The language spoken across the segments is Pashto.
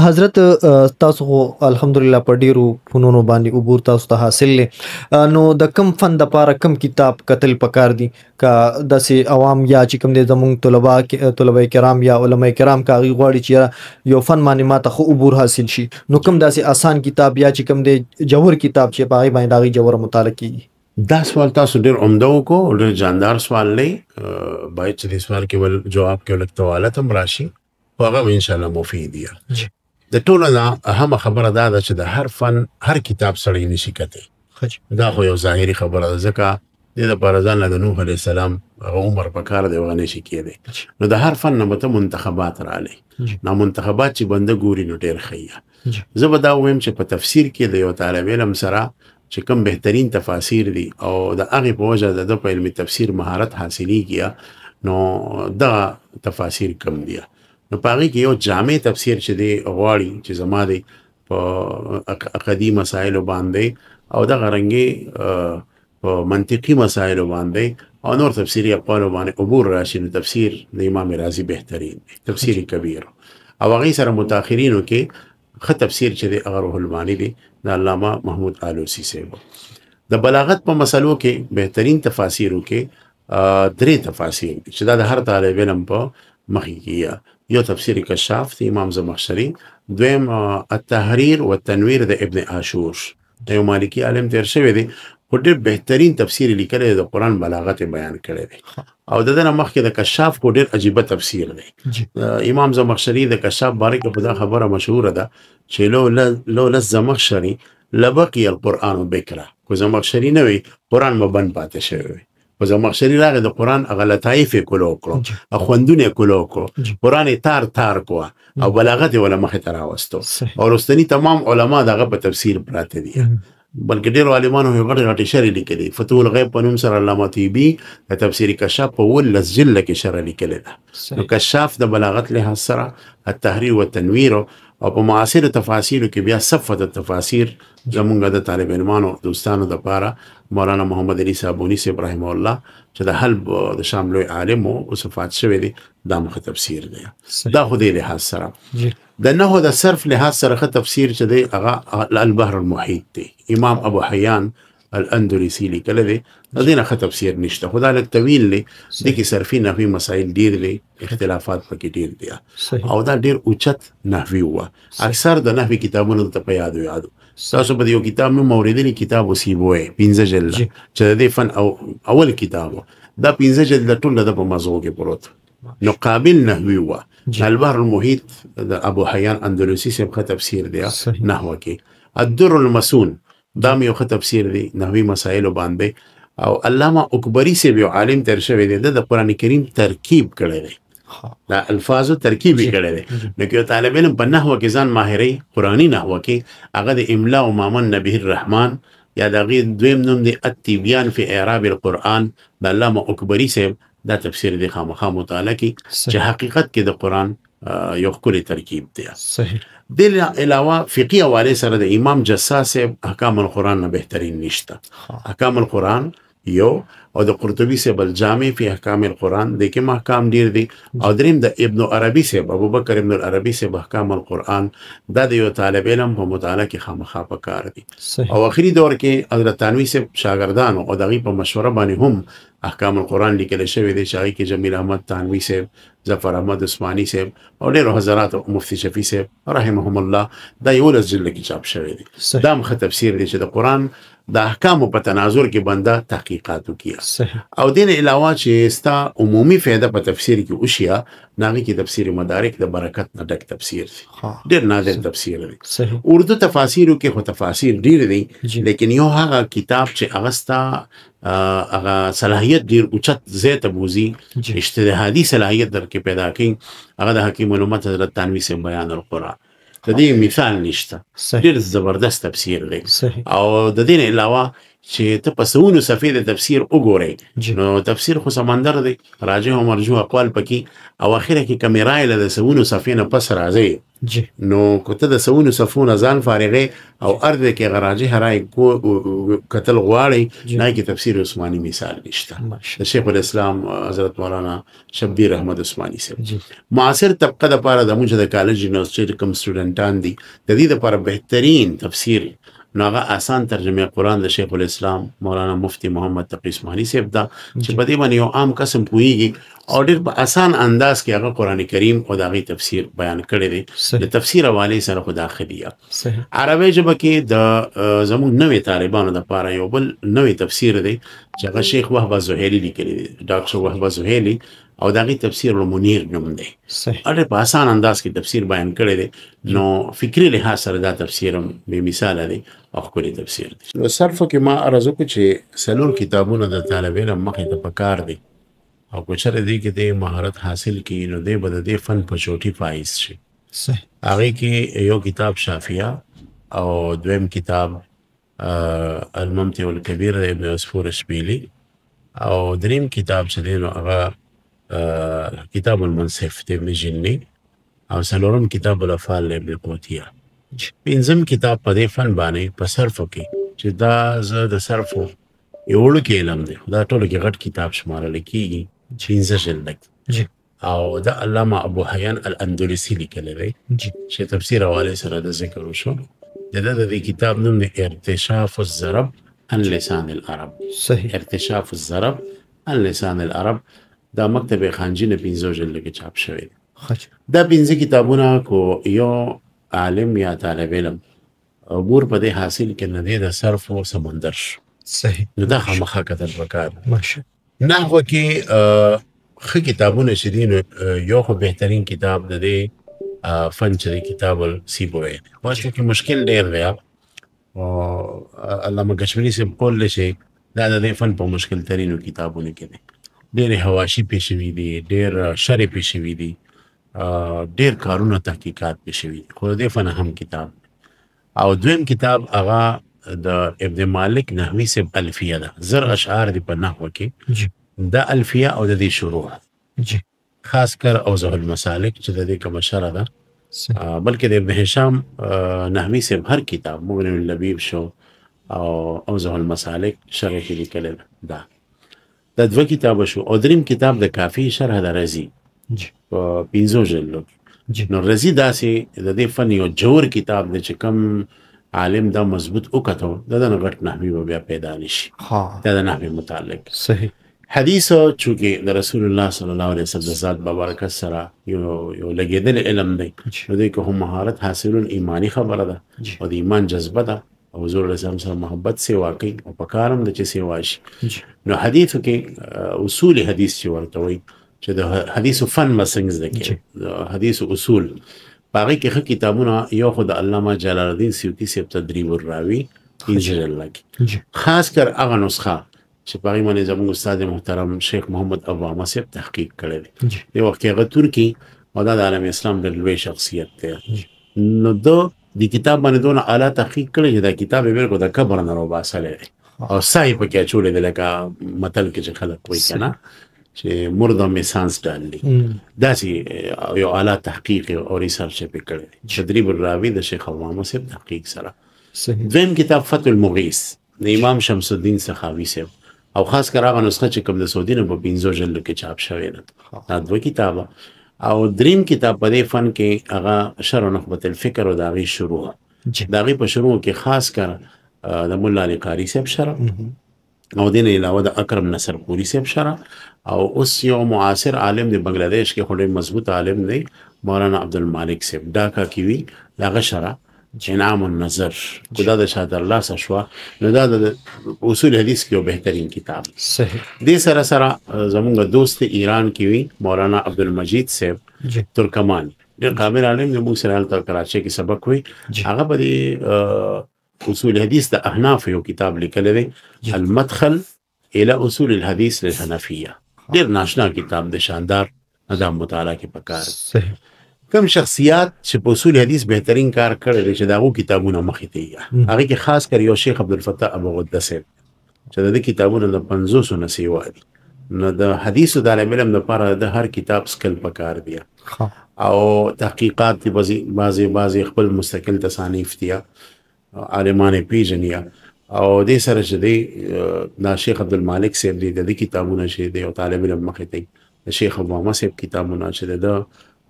حضرت تاسو خو الحمدلله په ډیرو فنونو باندې عبور تاسو ته حاصل لې نو د کم فن د پاره کم کتاب قتل پکار دي کا داسې عوام یا چې کوم دي زموږ طلبه کرام یا علما کرام کاغي غواړي چې یو فن باندې ماته خو عبور حاصل شي نو کم داسې آسان کتاب یا چې کوم دي جوهر کتاب چې پای باندې داغي جوهر مطالعه کیږي. دا سوال تاسو ډیر عمده وکړو، ډیر جاندار سوال لې باید چې دې سوال کې ول جواب کې ولک توالت هم راشي خو هغه ان شاء الله مفید دی. د ټولو نه اهم خبره دا ده چې د هر فن هر کتاب سړی نشي کته. دا خو یو ظاهري خبره ده ځکه د پرځان له نوح علیه السلام عمر په کار دی وغه نشي کېده. نو د هر فن نه ته منتخبات رااله. نو منتخبات چې بنده ګوري نو ډیر خیا. زه به دا وایم چې په تفسیر کې د یو طالب علم سره چې کوم بهترین تفاسیر دي او د هغه په وجه د علم تفسیر مهارت حاصلېږي نو دا تفاسیر کم دي. نو پاره کې یو جامع تفسیر چې دی غواړي چې زما دی په عقدي مسائل باندې او د غرنګي په منطقي مسائل باندې او نور تفسیری اقوال باندې عبور راشي. نو تفسیر د امام رازی بهترین دی، تفسیر کبیر او هغه سره متأخرینو کې خ تفسیر چې دی هغه روح المانی دی د علامه محمود آلوسی سیب. د بلاغت په مسلو کې بهترین تفاسیرو کې درې تفاسیر دي چې دا د هر طالب علم په مخې کې یو تفسیر کشاف د امام زمخشری، دویم التحریر والتنویر د ابن عاشور د یو مالکی عالم تیر شوی دی خو ډېر بهترین تفسیر لیکلی د قرآن بلاغت بیان کړی دی او د دې نه مخکې د کشاف خو ډېر عجیبه تفسیر دی. امام زمخشری د کشاف باره کې په دا خبره مشهوره ده چې لو الزمخشری لبقي القرآن بکره. خو زمخشری نه وي قرآن به بند پاتې شوی وي. خو زمخشری راغی د قرآن هغه لطایف یې کولو کړو، خوندونه یې کولو کړو، قرآن یې تار کوه او بلاغت یې وله مخې ته راوستو او وروستني تمام علما د هغه په تفسیر پراته دي. بلکې ډېرو عالمانو یې غټې غټې شرحې لیکلي. فتح الغیب په نوم سره علامه طیبي د تفسیر کشاف په 19 جلده کې شرح لیکلې ده. نو کشاف د بلاغت لحاظ سره التحریر والتنویر او په معاصر تفاسیرو کې بیا صفت التفاسیر زمونږ د طالب علمانو دوستانو دپاره مولانا محمد علي صابوني صاحب رحمه الله چې د حلب د شام لوی عالم او صفات شوی دی دا مخه تفسیر دی. دا خو دې لحاظ سره د نحو د صرف لحاظ سره ښه تفسیر چې دی هغه البحر المحیط دی، امام ابو حیان الاندلسي لیکلی دی. د دې نه ښه تفسیر نشته خو دا لږ طویل دی، دې کې صرفي نحوي مسایل ډېر دی، اختلافات پکې ډېر دي او دا ډېر اوچت نحوي وه. اکثر د نحوي کتابونو ته په یادو تاسو به د یو کتاب نوم اورېدلی کتاب وسیبوی 15 جلده چې د دې فن اول کتاب دا 15 جلده ټول د په مزغو کې پروت نو قابل نحوي وه. البحر المحیط د ابو حیان اندلسي صاحب ښه تفسیر دی نحوه کې. الدر المسون دا یو ښه تفسیر دی نحوي مسایلو باندې او علامه اکبری صاحب یو عالم تیر شوی دی د قرآن کریم ترکیب کړی دی، دا الفاظو ترکیب یې کړی دی. نو که یو طالب علم په نحوه کې ځان ماهري قرآني نحوه کې هغه د املا او مامن به الرحمن یا د هغې دویم نوم دی التبیان فی اعراب القرآن د علامه اکبری صاحب دا تفسیر دی خامخا مطالعه کې چې حقیقت کې د قرآن یو ښکلی ترکیب دی. دې علاوه فقهي حوالې سره د امام جساس صاحب احکام القرآن نه بهترین نشته. احکام القرآن یو او د قرطبي صاحب الجامع فی احکام القرآن د کې محکام ډیر دي او دریم د ابن عربي صاحب ابوبکر ابن العربي صاحب احکام القرآن دا د یو طالب علم په مطالعه کې خامخا پکار دي. او اخري دور کې حضرت تنوی صاحب شاګردانو او دغه په مشوره باندې هم احکام القرآن لیکل شوی دی. شاعر کې جمیل احمد تنوی صاحب، ظفر احمد عثماني صاحب او ډېرو حضرات مفتی شفیع صاحب رحمهم الله دا 11 جلد کې چاپ شوی دی. دا مخه تفسیر دی چې د قرآن د احکامو په تناظر کې بنده تحقیقات وکړي او دین علاوه چې ستا عمومي فایده په تفسیر کې وشیا ناغي کې تفسیر مدارک د برکت نه ډک تفسیر دی، ډېر نادر تفسیر دی. اردو تفاسیرو کې خو تفاسیر ډېر دي لیکن یو هغه کتاب چې هغه ستا هغه صلاحیت ډېر اوچت ځای ته بوځي، اجتهادي صلاحیت در کې پیدا کړي، هغه د حکیم علومت حضرت تنوی صاحب بیان القرآن د دې مثال نشته، ډېر زبردست تفسیر دی. او د دې علاوه چې ته په سونو صفحې د تفسیر وګورئ جی. نو تفسیر خو سمندر دی راجح او مرجوح اقوال پکې او اخره کې کمیرای له د سونو صفحې نه پس راځي جی نو کوته د سونو صفونه ځان فارغه او ارده کې غراجه هراي کو قتل غواړي جی. نه کې تفسیر عثماني مثال نشته ماشاء د شیخ الاسلام حضرت مولانا شبیر احمد عثماني سره جی معاصر طبقه د لپاره د موږ د کالج یونیورسيټي کوم سټوډنټان دي د دې لپاره بهترین تفسیر نو هغه آسان ترجمه قرآن د شیخ الاسلام مولانا مفتی محمد تقی عثماني صاحب دا چې په دې باندې یو عام قسم پوهیږي او ډېر په آسان انداز کې هغه قرآن کریم او د هغې تفسیر بیان کړی دی صحیح د تفسیر حوالې سره خو داخلي صحیح عربی ژبه کې د زموږ نوې طالبانو دپاره یو بل نوې تفسیر دی چې هغه شیخ وهبه زهیلي لیکلی دی ډاکټر وهبه زهیلي او د هغې تفسیر المنیر نوم دی صحیح ډېر په آسان انداز کې تفسیر بیان کړی دی نو فکري لحاظ سره دا تفسیر هم بې مثاله دی او ښکلی تفسیر دی نو صرفو کې ما عرض وکړو چې څلور کتابونه د طالب علم مخې ته پکار دی او که چېرې دی کې دی مهارت حاصل کړي نو دی به د دې فن په چوټي فایز شي صحیح هغې کې یو کتاب شافیه او دویم کتاب الممتع الکبیر د ابن عصفور شپیلی او دریم کتاب چې دی نو هغه کتاب المنصف د ابن جنی او څلورم کتاب الافعال د ابن قوتیه پنځم کتاب په دې فن باندې په صرفو کې چې دا زه د صرفو یو وړوکی علم دی دا ټولو کې غټ کتاب شمارل کېږي 15 جلد جی او د علامه ابو حیان الاندلسي لیکلی دی جی چې تفسیر حوالې سره د ذکر وشو د ده د دې کتاب نوم دی ارتشاف الضرب عن لسان العرب صحیح ارتشاف الضرب عن لسان العرب دا مکتب خانجي نه 15 جلد کې چاپ شوی دی خچ دا 15 کتابونه کو یو عالم یا طالب علم عبور په دې حاصل کې نه دی د صرف او سمندر شو صحیح نو دا خامخا کتل پکار ماشاء نحوه کې ښه کتابونه چې دي نو یو خو بهترین کتاب د دې فن چې دی کتاب السیبویه دی خو اصل کې مشکل ډېر دی او علامه کشمیري صاحب قول دی چې دا د دې فن په مشکل ترینو کتابونو کې دی ډېرې حواشي پې شوي دي ډېر شرې پې شوي دي ډېر کارونه تحقیقات پې شوي دي خو د دې فن هم کتاب او دویم کتاب هغه د ابن مالک نحوي صاحب الفیه ده زر اشعار دي په نحوه کې جی دا الفیه او د دې شروع جی خاص کر اوضح المسالک چې د دې کومه شرح ده صحیح بلکې د ابن هشام نحوي صاحب هر کتاب مغنی اللبیب شو او اوضح المسالک شرح کې لیکلی ده دا دوه کتابه شو او دریم کتاب د کافی شرح د رزي جی په 15 جلدو جی نو رزي داسې د دې فن یو جوړ کتاب دی چې کم عالم دا مضبوط وکړو دا د غټ نحوي به بیا پیدا نشي ها دا د نحوي متعلق صحیح حدیث چونکې د رسول الله صلی الله علیه وسلم ذات بابرکت سره یو لګېدل علم دی جی نو دی که هم مهارت حاصلون ایمانی خبره ده جی او د ایمان جذبه ده او حضور علیه السلام سره محبت سیوا کوي او په کار هم د چې سیوا شي جی نو حدیثو کې اصول حدیث چې ورته وایي چې د حدیثو فن به څنګه زده کړي د حدیثو اصول په هغې کې ښه کتابونه یو خو د علامه جلال الدین سیوطي صاحب تدریب الراوي 15 جلده کې جی خاص کر هغه نسخه چې په هغې باندې زموږ استاد محترم شیخ محمد ابوامه صاحب تحقیق کړی دی جی د وخت کې هغه ترکي او دا د عالم اسلام ډېر لوی شخصیت دی نو ده د کتاب باندې دونه اعلی تحقیق کړی چې دا کتاب یې بالکل د قبر نه راوباسلی دی او ساه یې پکې اچولی دی لکه متل کې چې خلک وایي که نه چې مرده مې سانس ډاللی داسې یو اعلی تحقیق او ریسرچ یې پې کړی دی تدریب الراوي د شیخ ابوامه صاحب تحقیق سره صحیح دویم کتاب فتح المغیث د امام شمس الدین سخاوي صاحب او خاص کر هغه نسخه چې کوم د سعودي نه په 15 جلدو کې چاپ شوی ده دا دوه کتابه او دریم کتاب په دې فن کې هغه شرح نخبة الفکر او د هغې شروع جی د هغې په شروع کې خاص کر د مولا علي قاري صاحب شرح او دې نه علاوه د اکرم نصر پوري صاحب شرح او اوس یو معاصر عالم د بنگلاديش کې خو ډېر مضبوط عالم دی مولانا عبدالمالک صاحب ډاکا کې وي د هغه شرح انعام النظر کو دا د شاهد الله څخه شوه نو دا د اصول حدیث کې یو بهترین کتاب صحیح دې سره سره زمونږ دوست ایران کې وي مولانا عبدالمجید صاحب جی ترکمان ډېر قابل عالم دی موږ سره هلته کراچۍ کې سبق وي جی هغه به د اصول حدیث د احناف یو کتاب لیکلی دی المدخل الى اصول الحدیث للحنفیه ډېر ناشنا کتاب دی شاندار دا مطالعه کې پکار صحیح کم شخصیات چې په اصول حدیث بهترین کار کړی دی چې د هغو کتابونه مخې ته یي هغې کې خاص کر یو شیخ عبدالفتاح ابو غده صاحب چې د کتابونو د 500 نه سیوا دي. نو د حدیثو د طالب علم لپاره د هر کتاب سکل پکار دی او تحقیقات دی بعضی خپل مستقل تصانیف دي عالمان پیژني او د سره چې دی دا شیخ عبدالمالک صاحب دی د کتابونو چې دی او طالب علم مخې ته د شیخ ابو محمد صاحب کتابونه چې د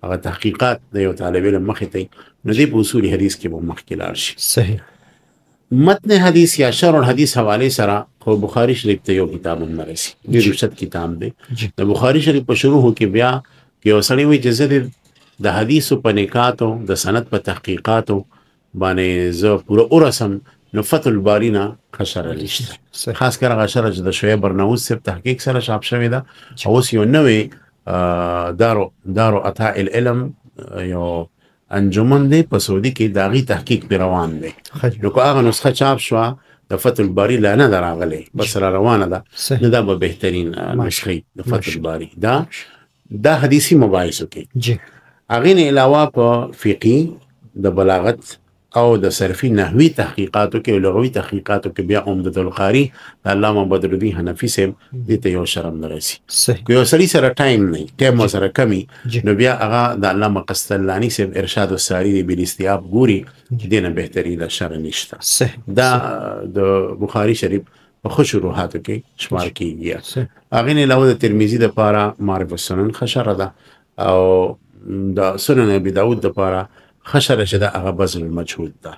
هغه تحقیقات د یو طالب علم مخې ته نو دی په اصول حدیث کې به مخکې لاړ شي. صحیح. متن حدیث یا شرح الحدیث حواله سره خو بخاری شریف ته یو کتاب هم رسي د رشد کتاب دی د بخاری شریف په شروع کې بیا یو سړی وی چې د حدیث په نکاتو د سند په تحقیقاتو باندې زه پوره ورسم نو فتح الباری نه خشره لشته خاص کر هغه شرح د شعیب برنوس صاحب تحقیق سره چاپ شوی دا اوس یو نوې دارو عطاء العلم یو انجمن دی په سعودي کې داغي تحقیق پر روان دی نو کو هغه نسخه چاپ شو د فتح الباری لا نه دراغلی بس را روانه ده نو دا به بهترین نسخه د فتح الباری دا حدیثی مباحثو کې جی هغه نه علاوه په فقهي د بلاغت او د صرفي نحوي تحقیقاتو کې لغوي تحقیقاتو کې بیا عمدة القاری د علامه بدر الدین حنفي صاحب دې ته یو شرم نرسي کو یو سړي سره ټایم نه ټایم سره کمی نو بیا هغه د علامه قسطلانی صاحب ارشاد الساری دی بالاستیاب ګوري دینه بهتري د شر نشته دا د بخاری شریف په خو شروحاتو کې شمار کیږي هغه نه علاوه د ترمذی د پاره معرفت السنن خشره ده او د سنن ابي داود د پاره خشره شده هغه بذل المجهود ده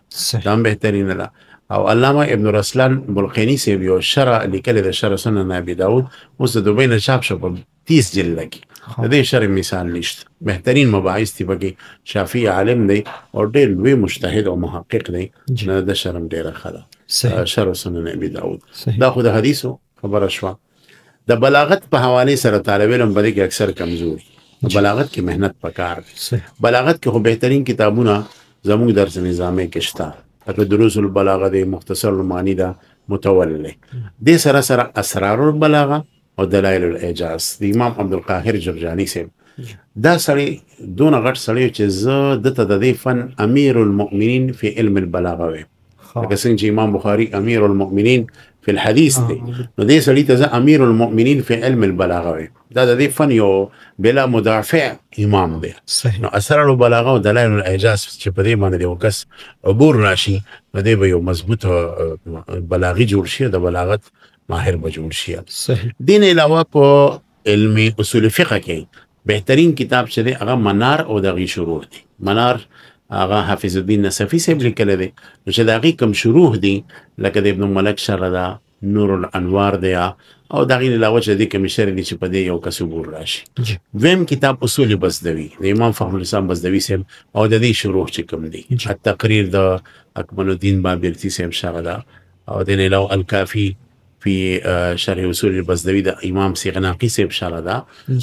دا بهترین ده او علامه ابن رسلان بلقینی سی یو شرع لیکل د شرع سنن ابي داود اوس د دوبین چاپ شو په 30 جلد کې د دې شرع مثال نشته بهترین مباحث دی بګي شافعي عالم دی او ډېر لوی مجتهد او محقق دی نه د شرع ډېر خلا شرع سنن ابي داود دا خو د حدیثو خبره شو د بلاغت په حواله سره طالب علم بده کې اکثر کمزوري بلاغت کې مهنت پکار بلاغت کې خو بهترین کتابونه زموږ درس نظامي کې شته لکه دروس البلاغه دی مختصر المعانی دا متول دی سره سره اسرار البلاغه او دلائل الاعجاز دی امام عبدالقاهر جرجانی صاحب دا سړی دونه غټ سړی چې زه دته د دې فن امیر المؤمنین فی علم البلاغه وي لکه څنګه چې امام بخاری امیر المؤمنین فی الحدیث دی نو دې سړی ته زه امیر المؤمنین فی علم البلاغه وي دا د دې فن یو بلا مدافع امام دی نو اسرار البلاغه او دلائل الاعجاز چې په دې باندې یو کس عبور راشي نو دې به یو مضبوط بلاغي جوړ شي د بلاغت ماهر به جوړ شي دین علاوه په علم اصول فقه کې بهترین کتاب چې دی هغه منار او دغه شروح دی منار هغه حافظ الدین نصفی صاحب لیکل دی چې دغه کوم شروح دی لکه د ابن ملک شرح دا نور الانوار دی او دغه علاوه چې د کوم شرح دی چې په دې یو کسبور راشي ویم کتاب اصول بزدوی د امام فخر الاسلام بزدوی صاحب او د دې شروح چې کوم دی التقریر د اکمل الدین بابرتی صاحب شرح دا او د علاوه الکافی فی شرح اصول البزدوی د امام سیغناقی صاحب شرح دا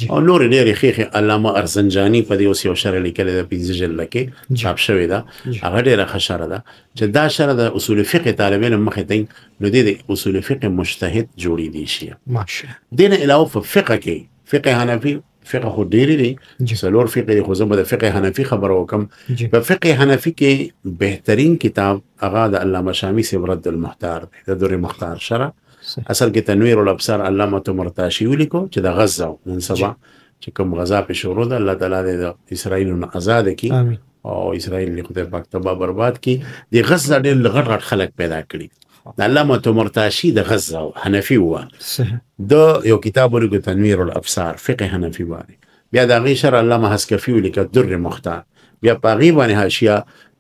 او نور ډېر خیخ علامه ارزنجانی په دې اوس یو شرح لیکل د 15 جلد کې چاپ شوی دا هغه ډېر ښه شرح ده چې دا شرح د اصول فقه طالب علم مخې ته نو د اصول فقه مجتهد جوړی دی شي ماشاءالله دین علاوه په فقه کې فقه حنفی فقه خو ډېر دی څلور فقه دی خو زه به د فقه حنفی خبر وکم په فقه حنفی کې بهترین کتاب هغه د علامه شامی صاحب رد المحتار دی د در مختار شرح اصل کې تنویر الابصار علامه مرتاشی ولیکو چې د غزه نن سبا چې کوم غزا په شروع ده الله تعالی د اسرائیل نه آزاد کی او اسرائیل له خدای پاک تبا برباد کی د غزه ډېر غټ غټ خلک پیدا کړي د علامه مرتاشی د غزه حنفی و د یو کتاب ورګو تنویر الابصار فقه حنفی باندې بیا د غی شر علامه حسکفی ولیکو در مختار بیا پاغي باندې حاشیه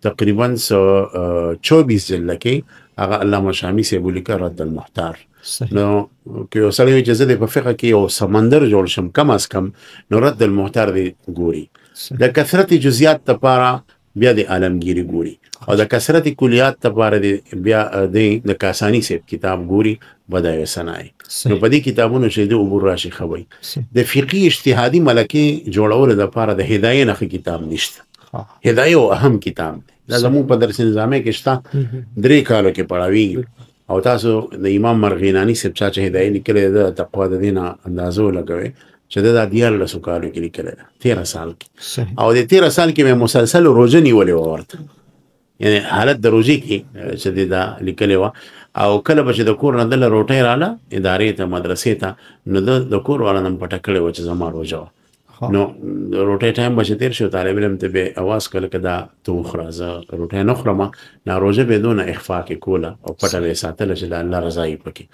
تقریبا 24 جلد کې هغه علامه شامی سے ولیکو رد المحتار نو که یو سړی اجازه دی په فقه کې یو سمندر جوړ شم کم از کم نو رد المحتار دی ګوري د کثرت جزئیات لپاره بیا د عالمگیری ګوري او د کثرت کلیات لپاره بیا د کاسانی صاحب کتاب ګوري بدایع صنایع نو په دې کتابونو چې د عبور راشي خوي د فقهي اجتهادي ملکه جوړول لپاره د هدايه نه کتاب نشته هدايه او اهم کتاب دا زموږ په درس نظامي کې شته 3 کالو کې پڑھاوي او تاسو د امام مرغینانی صاحب چې هدايه لیکل د تقوا د دینه اندازو لګوي چې د دیار له سکالو کې لیکل 13 سال کې او د 13 سال کې مې مسلسل روزه نیولې ورته یعنی حالت د روزي کې چې دا لیکل و او کله به چې د کور نه دله روټۍ راله ادارې ته مدرسې ته نو د کور والا نه پټه کړې وه چې زما روژه وه نو روټۍ ټایم به چې تېر شو طالب علم ته به اواز کله که دا ته وخوره زه روټۍ نه خورم نو روژه به یې دونه اخفا کې کوله او پټه به یې ساتله چې د الله رضا یې پکې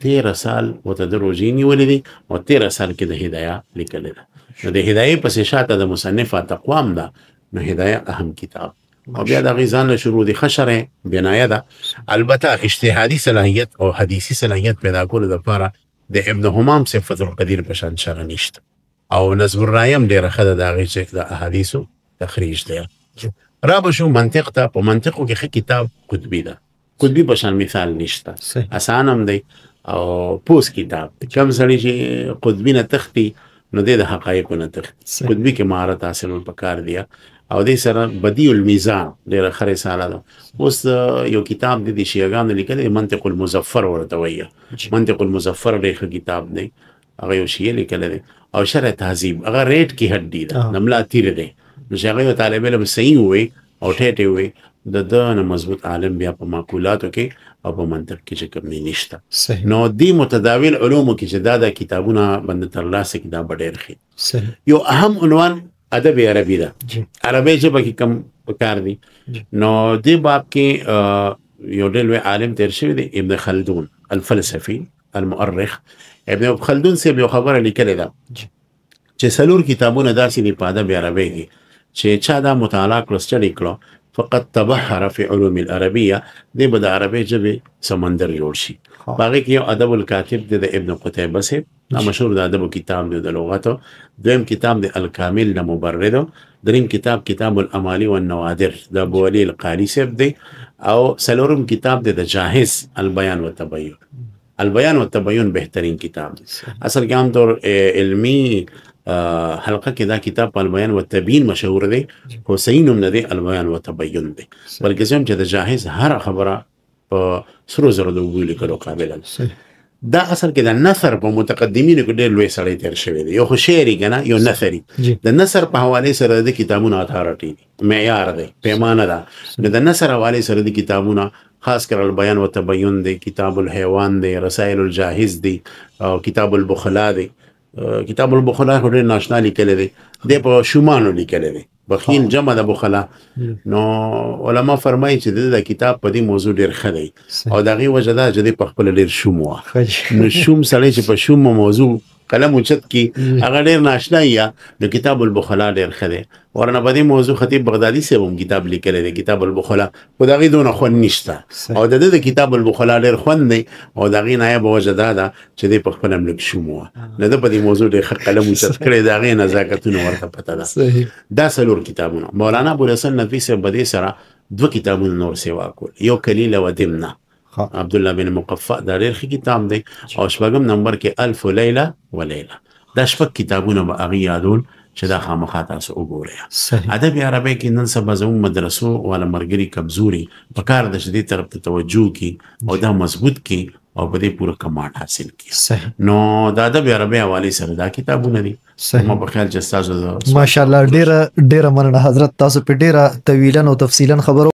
13 سال ورته د روژې نیولې دي او 13 سال کې د هدایه لیکلې ده نو د هدایې پسې شاته د مصنفه تقوام ده نو هدایه اهم کتاب او بیا د هغې ځان له شروع د خشره بنایه ده البته اجتهادي صلاحیت او حدیثي صلاحیت پیدا کولو دپاره د ابن همام صفت القدیر په شان شغه نشته او نظم الرایم ډېره ښه ده د هغې چې د احادیثو تخریج دی را به شو منطق ته په منطقو کې ښه کتاب قطبي ده قطبي په شان مثال نشته اسان هم دی او پوس کتاب کم سړي چې قطبي نه تختی نو دی د حقایقو نه تختی قطبي کې مهارت حاصلول پکار دی او دې سره بدیع المیزان ډېره ښه رساله ده اوس یو کتاب دی د شیعهګانو لیکلی منطق المظفر ورته وایي منطق المظفر ډېر ښه کتاب دی هغه یو شیعه لیکلی دی او شرح تهذیب هغه ریټ کې هډي ده د ملا تیر دی نو چې هغه یو طالب علم صحیح ووایي او ټیټې ووایي د ده نه مضبوط عالم بیا په معقولاتو کې او په منطق کې چې کوم نشته نو دې متداول علومو کې چې دا د کتابونه بنده ترلاسه کتاب به ډېر ښه یو اهم عنوان ادب عربي ده عربي ژبه کې کم پکار دي نو دې باب کې یو ډېر لوی عالم تیر شوی دی ابن خلدون الفلسفي المؤرخ ابن خلدون صاحب یو خبره لیکلې ده چې څلور کتابونه داسې دي په ادب عربي کې چې چا دا مطالعه کړو سټډي کړو فقط تبحر فی علوم العربیه دې به د عربي ژبې سمندر جوړ شي په هغې کې یو ادب الکاتب دی د ابن قتیبه صاحب دا مشهور د ادبو کتاب دی د لغتو دویم کتاب دی الکامل د مبردو دریم کتاب کتاب الامالی والنوادر د ابو علي القاري صاحب دی او څلورم کتاب دی د جاهز البیان والتبین البیان والتبین بهترین کتاب دی اصل کې عام طور علمی حلقه کې دا کتاب په البیان والتبین مشهور دی خو صحیح نوم نه دی البیان والتبین دی بلکې زم چې د جاهز هر خبره په سرو زرو د اوبو لیکلو قابل دا اصل کې د نثر په متقدمینو کې ډېر لوی سړی تېر شوی دی یو خو شعري که نه یو نثري د نثر په حوالې سره د کتابونو اتھارټي دی معیار دی پیمانه ده نو د نثر حوالې سره د کتابونه خاص کر البیان والتبین دی کتاب الحیوان دی رسائل الجاهز دی او کتاب البخلا دی کتاب البخلا خو ډېر ناشنا لیکلی دی دی په شومانو لیکلی دی بخیل جمع د بخلا نو علما فرمایي چې د کتاب په دې موضوع ډېر ښه دی او د هغې وجه دا چې دی په خپله ډېر شوم وه نو شوم سړی چې په شوم موضوع قلم اوچت کی هغه ډېر ناشنا یا نو کتاب البخلا ډېر ښه دی ورنه په دې موضوع خطیب بغدادي صاحب هم کتاب لیکلی دی کتاب البخلا خو د هغې دونه خوند نشته او د ده د کتاب البخلا ډېر خوند دی او د هغې نایبه وجه دا ده چې دی په خپله هم لږ شوم وه نو ده په دې موضوع ډېر ښه قلم اوچت کړی د هغې نزاکتونه ورته پته ده دا څلور کتابونه مولانا ابوالحسن ندوي صاحب به دې سره 2 کتابونه نور سیوا کول یو کلیله و دمنه عبدالله بن مقفع دا ډېر ښه کتاب دی او شپږم نمبر کې الف لیله و لیله دا شپږ کتابونه به هغې یادول چې دا خامخا تاسو وګورئ ادب عربی کې نن سبا زموږ مدرسو والا ملګري کمزوري پکار ده چې دې طرف ته توجه کړي او دا مضبوط کړي او په دې پوره کمانډ حاصل کړي نو د ادب عربي حوالې سره دا کتابونه دي ما په خیال چې ستاسو ماشاءالله ډېره مننه حضرت تاسو په ډېره طویلا او تفصیلا خبرو